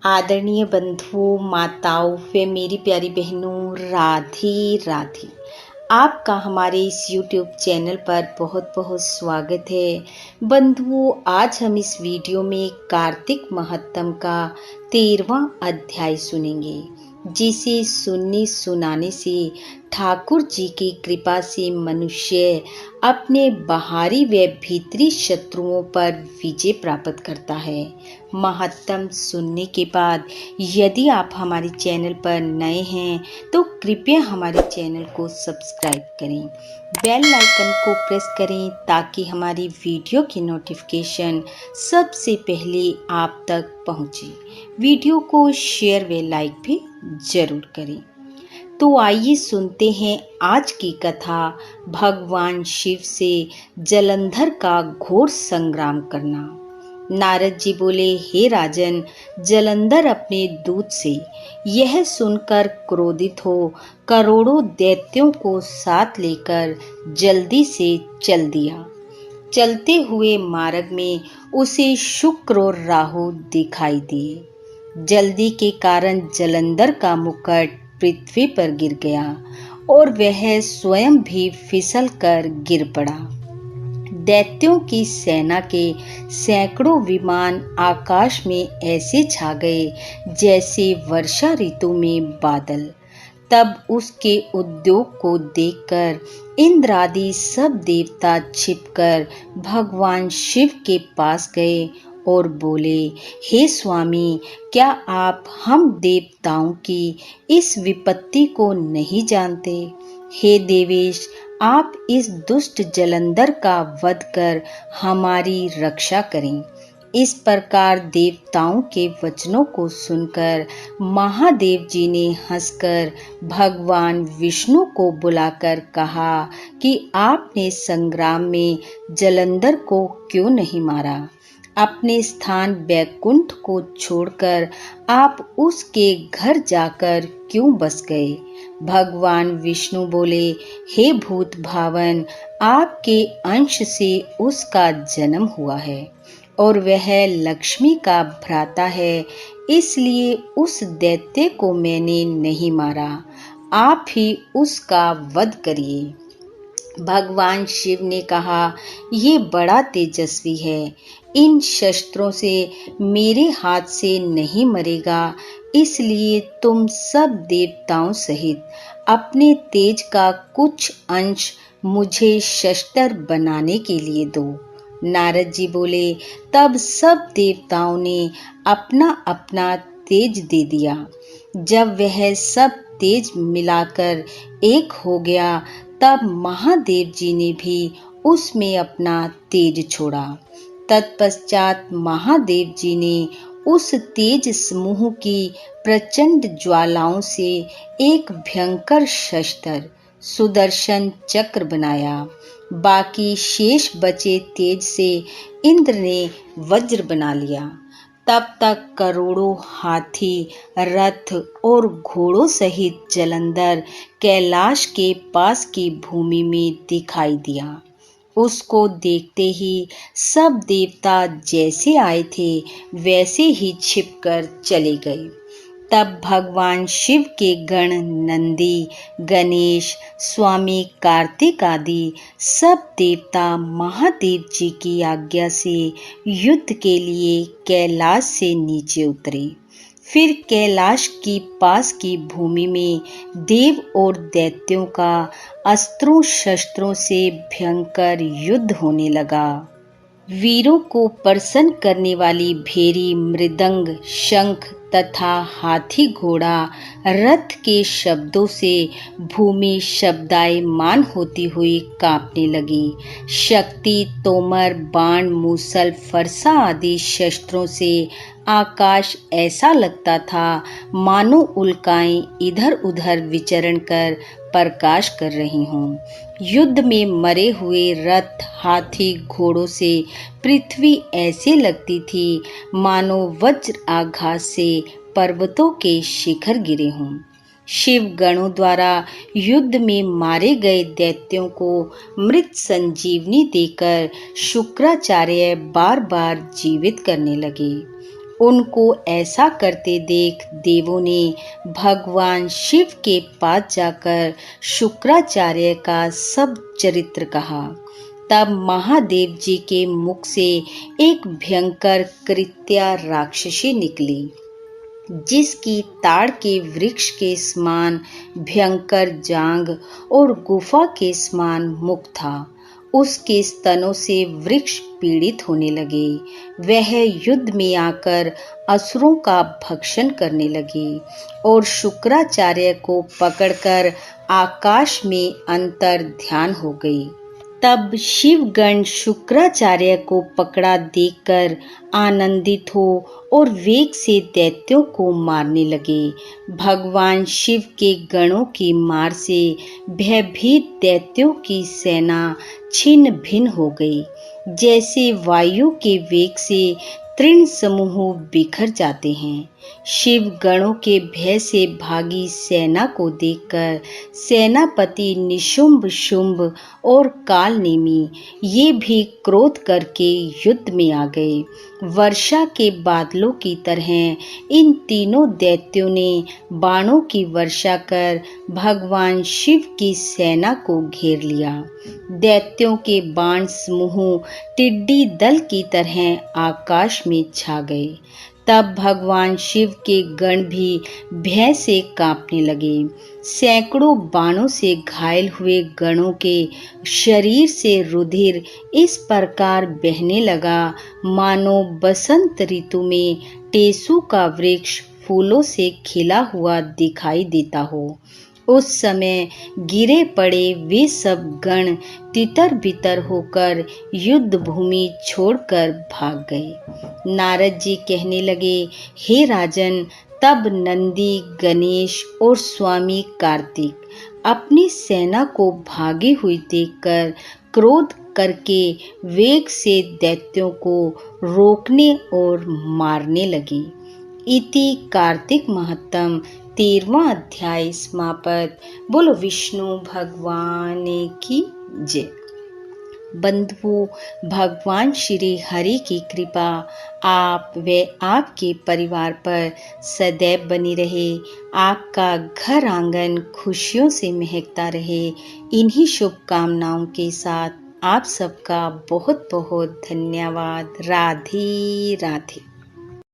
आदरणीय बंधुओं, माताओं व मेरी प्यारी बहनों, राधे राधे। आपका हमारे इस YouTube चैनल पर बहुत बहुत स्वागत है। बंधुओं, आज हम इस वीडियो में कार्तिक महात्म का 13वां अध्याय सुनेंगे, जिसे सुनने सुनाने से ठाकुर जी की कृपा से मनुष्य अपने बाहरी व भीतरी शत्रुओं पर विजय प्राप्त करता है। महात्म सुनने के बाद यदि आप हमारे चैनल पर नए हैं तो कृपया हमारे चैनल को सब्सक्राइब करें, बेल आइकन को प्रेस करें ताकि हमारी वीडियो की नोटिफिकेशन सबसे पहले आप तक पहुंचे। वीडियो को शेयर व लाइक भी जरूर करें। तो आइए सुनते हैं आज की कथा। भगवान शिव से जलंधर का घोर संग्राम करना। नारद जी बोले, हे राजन, जलंधर अपने दूत से यह सुनकर क्रोधित हो करोड़ों दैत्यों को साथ लेकर जल्दी से चल दिया। चलते हुए मार्ग में उसे शुक्र और राहु दिखाई दिए। जल्दी के कारण जलंधर का मुकुट पृथ्वी पर गिर गया और वह स्वयं भी फिसल कर गिर पड़ा। दैत्यों की सेना के सैकड़ों विमान आकाश में ऐसे छा गए जैसे वर्षा ऋतु में बादल। तब उसके उद्योग को देखकर इंद्र आदि सब देवता छिपकर भगवान शिव के पास गए और बोले, हे स्वामी, क्या आप हम देवताओं की इस विपत्ति को नहीं जानते? हे देवेश, आप इस दुष्ट जलंधर का वध कर हमारी रक्षा करें। इस प्रकार देवताओं के वचनों को सुनकर महादेव जी ने हंसकर भगवान विष्णु को बुलाकर कहा कि आपने संग्राम में जलंधर को क्यों नहीं मारा? अपने स्थान बैकुंठ को छोड़कर आप उसके घर जाकर क्यों बस गए? भगवान विष्णु बोले, हे भूत भावन, आपके अंश से उसका जन्म हुआ है और वह लक्ष्मी का भ्राता है, इसलिए उस दैत्य को मैंने नहीं मारा। आप ही उसका वध करिए। भगवान शिव ने कहा, ये बड़ा तेजस्वी है, इन शस्त्रों से मेरे हाथ से नहीं मरेगा, इसलिए तुम सब देवताओं सहित अपने तेज का कुछ अंश मुझे शस्त्र बनाने के लिए दो। नारद जी बोले, तब सब देवताओं ने अपना अपना तेज दे दिया। जब वह सब तेज मिलाकर एक हो गया, तब महादेव जी ने भी उसमें अपना तेज छोड़ा। तत्पश्चात महादेव जी ने उस तेज समूह की प्रचंड ज्वालाओं से एक भयंकर शस्त्र सुदर्शन चक्र बनाया। बाकी शेष बचे तेज से इंद्र ने वज्र बना लिया। तब तक करोड़ों हाथी, रथ और घोड़ों सहित जलंधर कैलाश के पास की भूमि में दिखाई दिया। उसको देखते ही सब देवता जैसे आए थे वैसे ही छिपकर चले गए। तब भगवान शिव के गण नंदी, गणेश, स्वामी कार्तिक आदि सब देवता महादेव जी की आज्ञा से युद्ध के लिए कैलाश से नीचे उतरे। फिर कैलाश की पास की भूमि में देव और दैत्यों का अस्त्रों शस्त्रों से भयंकर युद्ध होने लगा। वीरों को प्रसन्न करने वाली भेरी, मृदंग, शंख तथा हाथी घोड़ा रथ के शब्दों से भूमि शब्दायमान होती हुई कांपने लगी। शक्ति, तोमर, बाण, मूसल, फरसा आदि शस्त्रों से आकाश ऐसा लगता था मानो उल्काएं इधर उधर विचरण कर प्रकाश कर रही हों। युद्ध में मरे हुए रथ, हाथी, घोड़ों से पृथ्वी ऐसे लगती थी मानो वज्र आघात से पर्वतों के शिखर गिरे हों। शिव गणों द्वारा युद्ध में मारे गए दैत्यों को मृत संजीवनी देकर शुक्राचार्य बार बार जीवित करने लगे। उनको ऐसा करते देख देवों ने भगवान शिव के पास जाकर शुक्राचार्य का सब चरित्र कहा। तब महादेव जी के मुख से एक भयंकर कृत्या राक्षसी निकली, जिसकी ताड़ के वृक्ष के समान भयंकर जांघ और गुफा के समान मुख था। उसके स्तनों से वृक्ष पीड़ित होने लगे। वह युद्ध में आकर असुरों का भक्षण करने लगे और शुक्राचार्य को पकड़कर आकाश में अंतर ध्यान हो गई। तब शिवगण शुक्राचार्य को पकड़ा देखकर आनंदित हो और वेग से दैत्यों को मारने लगे। भगवान शिव के गणों की मार से भयभीत दैत्यों की सेना छिन्न भिन्न हो गई। जैसे वायु के वेग से तृण समूह बिखर जाते हैं। शिव गणों के भय से भागी सेना को देखकर सेनापति निशुंभ, शुंभ और कालनेमी ये भी क्रोध करके युद्ध में आ गए। वर्षा के बादलों की तरह इन तीनों दैत्यों ने बाणों की वर्षा कर भगवान शिव की सेना को घेर लिया। दैत्यों के बाण समूह टिड्डी दल की तरह आकाश में छा गए। तब भगवान शिव के गण भी भय से कांपने लगे। सैकड़ों बाणों से घायल हुए गणों के शरीर से रुधिर इस प्रकार बहने लगा मानो बसंत ऋतु में टेसू का वृक्ष फूलों से खिला हुआ दिखाई देता हो। उस समय गिरे पड़े वे सब गण तितर बितर होकर युद्ध भूमि छोड़कर भाग गए। नारद जी कहने लगे, हे राजन, तब नंदी, गणेश और स्वामी कार्तिक अपनी सेना को भागी हुई देखकर क्रोध करके वेग से दैत्यों को रोकने और मारने लगे। इति कार्तिक महत्तम 13वां अध्याय समाप्त। बोलो विष्णु भगवान की जय। बंधुओं, भगवान श्री हरि की कृपा आप व आपके परिवार पर सदैव बनी रहे। आपका घर आंगन खुशियों से महकता रहे। इन्हीं शुभकामनाओं के साथ आप सबका बहुत बहुत धन्यवाद। राधे राधे।